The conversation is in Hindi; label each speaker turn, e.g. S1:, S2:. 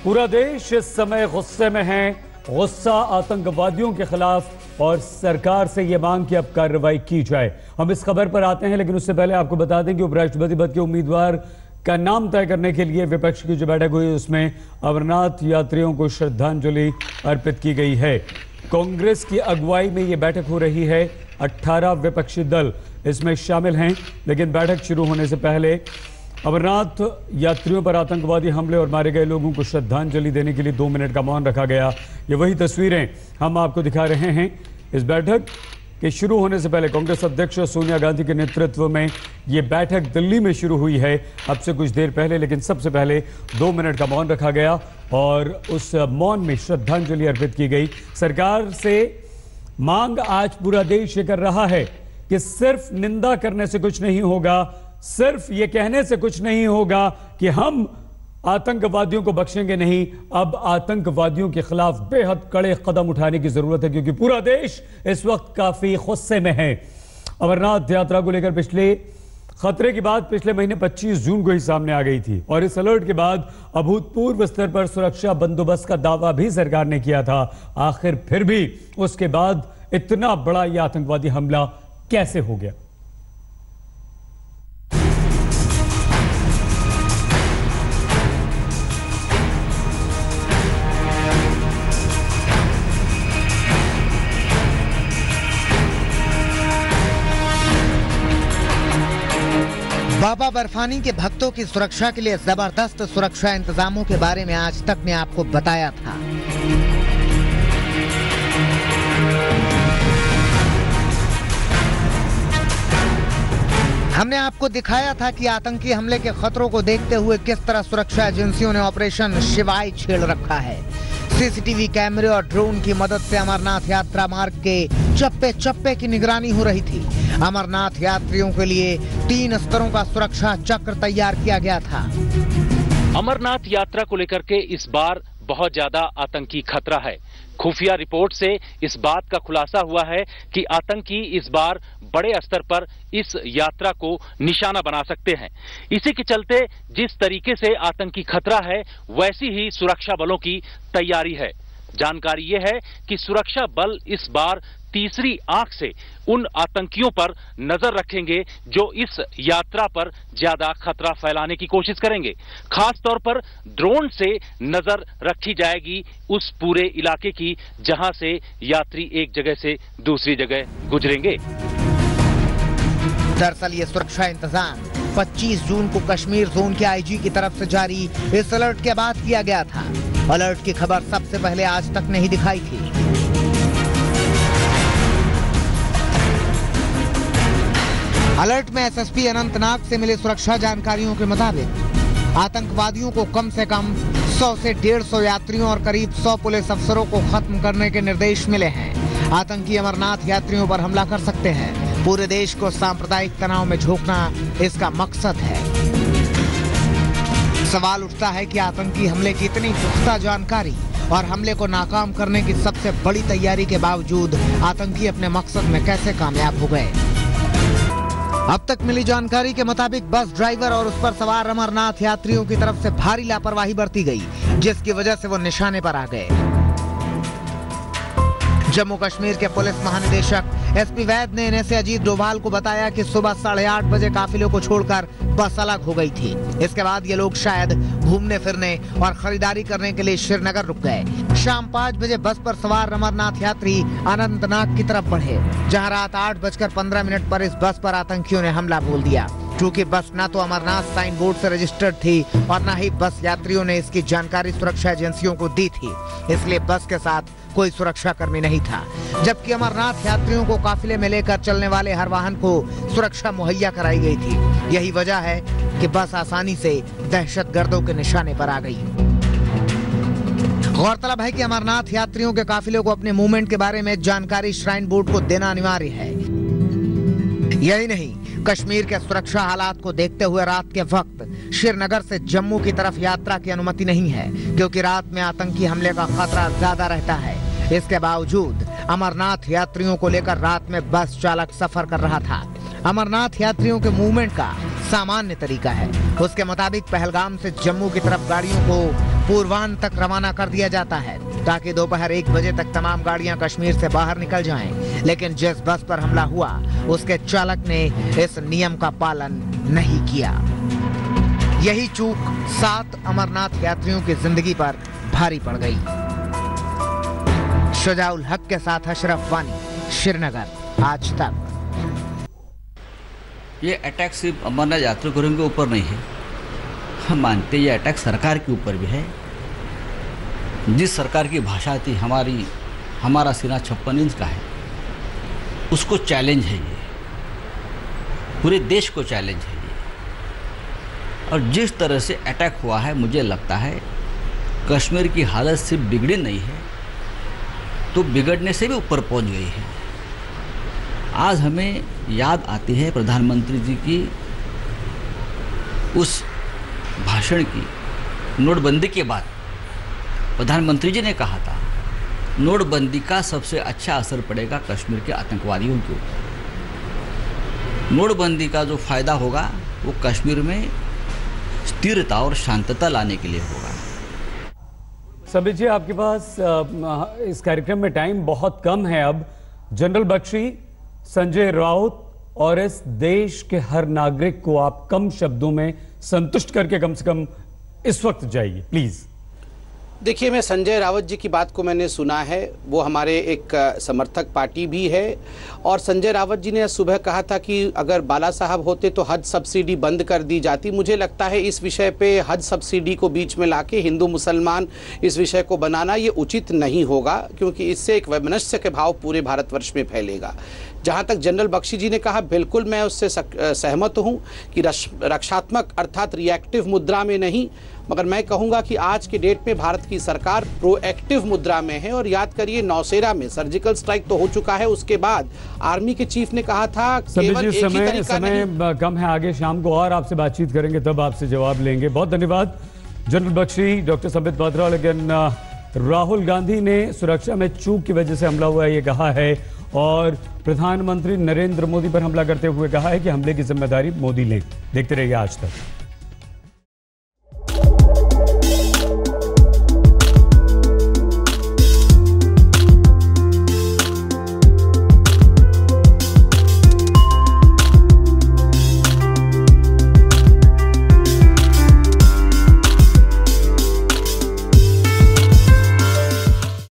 S1: पूरा देश इस समय गुस्से में है। गुस्सा आतंकवादियों के खिलाफ और सरकार से यह मांग कि अब कार्रवाई की जाए। हम इस खबर पर आते हैं, लेकिन उससे पहले आपको बता दें कि उपराष्ट्रपति पद के उम्मीदवार का नाम तय करने के लिए विपक्ष की जो बैठक हुई उसमें अमरनाथ यात्रियों को श्रद्धांजलि अर्पित की गई है। कांग्रेस की अगुवाई में यह बैठक हो रही है। 18 विपक्षी दल इसमें शामिल हैं, लेकिन बैठक शुरू होने से पहले अमरनाथ यात्रियों पर आतंकवादी हमले और मारे गए लोगों को श्रद्धांजलि देने के लिए 2 मिनट का मौन रखा गया। ये वही तस्वीरें हम आपको दिखा रहे हैं। इस बैठक के शुरू होने से पहले कांग्रेस अध्यक्ष सोनिया गांधी के नेतृत्व में ये बैठक दिल्ली में शुरू हुई है अब से कुछ देर पहले, लेकिन सबसे पहले 2 मिनट का मौन रखा गया और उस मौन में श्रद्धांजलि अर्पित की गई। सरकार से मांग आज पूरा देश ये कर रहा है कि सिर्फ निंदा करने से कुछ नहीं होगा, सिर्फ ये कहने से कुछ नहीं होगा कि हम आतंकवादियों को बख्शेंगे नहीं। अब आतंकवादियों के खिलाफ बेहद कड़े कदम उठाने की जरूरत है, क्योंकि पूरा देश इस वक्त काफी गुस्से में है। अमरनाथ यात्रा को लेकर पिछले खतरे की बात पिछले महीने 25 जून को ही सामने आ गई थी और इस अलर्ट के बाद अभूतपूर्व स्तर पर सुरक्षा बंदोबस्त का दावा भी सरकार ने किया था। आखिर फिर भी उसके बाद इतना बड़ा यह आतंकवादी हमला कैसे हो गया?
S2: बाबा बर्फानी के भक्तों की सुरक्षा के लिए जबरदस्त सुरक्षा इंतजामों के बारे में आज तक ने आपको बताया था। हमने आपको दिखाया था कि आतंकी हमले के खतरों को देखते हुए किस तरह सुरक्षा एजेंसियों ने ऑपरेशन शिवाय छेड़ रखा है। सीसीटीवी कैमरे और ड्रोन की मदद से अमरनाथ यात्रा मार्ग के चप्पे चप्पे की निगरानी हो रही थी। अमरनाथ यात्रियों के लिए 3 स्तरों का सुरक्षा चक्र तैयार किया गया था।
S3: अमरनाथ यात्रा को लेकर के इस बार बहुत ज्यादा आतंकी खतरा है। खुफिया रिपोर्ट से इस बात का खुलासा हुआ है कि आतंकी इस बार बड़े स्तर पर इस यात्रा को निशाना बना सकते हैं। इसी के चलते जिस तरीके से आतंकी खतरा है, वैसी ही सुरक्षा बलों की तैयारी है। जानकारी यह है कि सुरक्षा बल इस बार तीसरी आंख से उन आतंकियों पर नजर रखेंगे जो इस यात्रा पर ज्यादा खतरा फैलाने की कोशिश करेंगे। खास तौर पर ड्रोन से नजर रखी जाएगी उस पूरे इलाके की जहां से यात्री एक जगह से दूसरी जगह गुजरेंगे।
S2: दरअसल ये सुरक्षा इंतजाम 25 जून को कश्मीर जोन के आईजी की तरफ से जारी इस अलर्ट के बाद किया गया था। अलर्ट की खबर सबसे पहले आज तक नहीं दिखाई थी। अलर्ट में एसएसपी अनंतनाग से मिले सुरक्षा जानकारियों के मुताबिक आतंकवादियों को कम से कम 100 से 150 यात्रियों और करीब 100 पुलिस अफसरों को खत्म करने के निर्देश मिले हैं। आतंकी अमरनाथ यात्रियों पर हमला कर सकते हैं। पूरे देश को सांप्रदायिक तनाव में झोंकना इसका मकसद है। सवाल उठता है कि आतंकी हमले की इतनी पुख्ता जानकारी और हमले को नाकाम करने की सबसे बड़ी तैयारी के बावजूद आतंकी अपने मकसद में कैसे कामयाब हो गए। अब तक मिली जानकारी के मुताबिक बस ड्राइवर और उस पर सवार अमरनाथ यात्रियों की तरफ से भारी लापरवाही बरती गई, जिसकी वजह से वो निशाने पर आ गए। जम्मू कश्मीर के पुलिस महानिदेशक एसपी वैद ने एनएसए अजीत डोभाल को बताया कि सुबह 8:30 बजे काफिलों को छोड़कर बस अलग हो गई थी। इसके बाद ये लोग शायद घूमने फिरने और खरीदारी करने के लिए श्रीनगर रुक गए। शाम 5 बजे बस पर सवार अमरनाथ यात्री अनंतनाग की तरफ बढ़े, जहां रात 8:15 पर इस बस पर आतंकियों ने हमला बोल दिया। चूँकि बस न तो अमरनाथ साइन बोर्ड से रजिस्टर्ड थी और न ही बस यात्रियों ने इसकी जानकारी सुरक्षा एजेंसियों को दी थी, इसलिए बस के साथ कोई सुरक्षा कर्मी नहीं था। जबकि अमरनाथ यात्रियों को काफिले में लेकर चलने वाले हर वाहन को सुरक्षा मुहैया कराई गई थी। यही वजह है कि बस आसानी से दहशतगर्दों के निशाने पर आ गई। गौरतलब है कि अमरनाथ यात्रियों के काफिले को अपने मूवमेंट के बारे में जानकारी श्राइन बोर्ड को देना अनिवार्य है। यही नहीं, कश्मीर के सुरक्षा हालात को देखते हुए रात के वक्त श्रीनगर से जम्मू की तरफ यात्रा की अनुमति नहीं है, क्योंकि रात में आतंकी हमले का खतरा ज्यादा रहता है। इसके बावजूद अमरनाथ यात्रियों को लेकर रात में बस चालक सफर कर रहा था। अमरनाथ यात्रियों के मूवमेंट का सामान्य तरीका है। उसके मुताबिक पहलगाम से जम्मू की तरफ गाड़ियों को पूर्वांत तक रवाना कर दिया जाता है ताकि दोपहर 1 बजे तक तमाम गाड़ियां कश्मीर से बाहर निकल जाएं। लेकिन जिस बस पर हमला हुआ उसके चालक ने इस नियम का पालन नहीं किया। यही चूक 7 अमरनाथ यात्रियों की जिंदगी पर भारी पड़ गई। शुजाउल हक के साथ अशरफ वानी, श्रीनगर, आज तक।
S4: ये अटैक सिर्फ अमरनाथ यात्रियों के ऊपर नहीं है, हम मानते ये अटैक सरकार के ऊपर भी है। जिस सरकार की भाषा थी हमारा सीना 56 इंच का है, उसको चैलेंज है ये, पूरे देश को चैलेंज है ये। और जिस तरह से अटैक हुआ है, मुझे लगता है कश्मीर की हालत सिर्फ बिगड़ी नहीं है तो बिगड़ने से भी ऊपर पहुंच गई है। आज हमें याद आती है प्रधानमंत्री जी की उस भाषण की। नोटबंदी के बाद प्रधानमंत्री जी ने कहा था नोटबंदी का सबसे अच्छा असर पड़ेगा कश्मीर के आतंकवादियों के ऊपर। नोटबंदी का जो फायदा होगा वो कश्मीर में स्थिरता और शांतता लाने के लिए होगा।
S1: संबित जी, आपके पास इस कार्यक्रम में टाइम बहुत कम है। अब जनरल बख्शी, संजय राउत और इस देश के हर नागरिक को आप कम शब्दों में संतुष्ट करके कम से कम इस वक्त जाइए प्लीज।
S5: देखिए, मैं संजय रावत जी की बात को मैंने सुना है, वो हमारे एक समर्थक पार्टी भी है। और संजय रावत जी ने सुबह कहा था कि अगर बाला साहब होते तो हज सब्सिडी बंद कर दी जाती। मुझे लगता है इस विषय पे हज सब्सिडी को बीच में लाके हिंदू मुसलमान इस विषय को बनाना ये उचित नहीं होगा, क्योंकि इससे एक वैमनस्य के भाव पूरे भारतवर्ष में फैलेगा। जहाँ तक जनरल बख्शी जी ने कहा, बिल्कुल मैं उससे सहमत हूँ कि रक्षात्मक अर्थात रिएक्टिव मुद्रा में नहीं, मगर मैं कहूँगा कि आज के डेट में भारत की सरकार प्रोएक्टिव मुद्रा में है। और याद करिए, नौसेरा में सर्जिकल स्ट्राइक तो हो चुका है, उसके बाद आर्मी के चीफ ने कहा था केवल एक ही तरीका नहीं।
S1: कम है, आगे शाम को और आपसे बातचीत करेंगे, तब आपसे जवाब लेंगे। बहुत धन्यवाद जनरल बख्शी, डॉक्टर संबित पात्रा। लेकिन राहुल गांधी ने सुरक्षा में चूक की वजह से हमला हुआ है ये कहा है, और प्रधानमंत्री नरेंद्र मोदी पर हमला करते हुए कहा है कि हमले की जिम्मेदारी मोदी लें। देखते रहिए आज तक।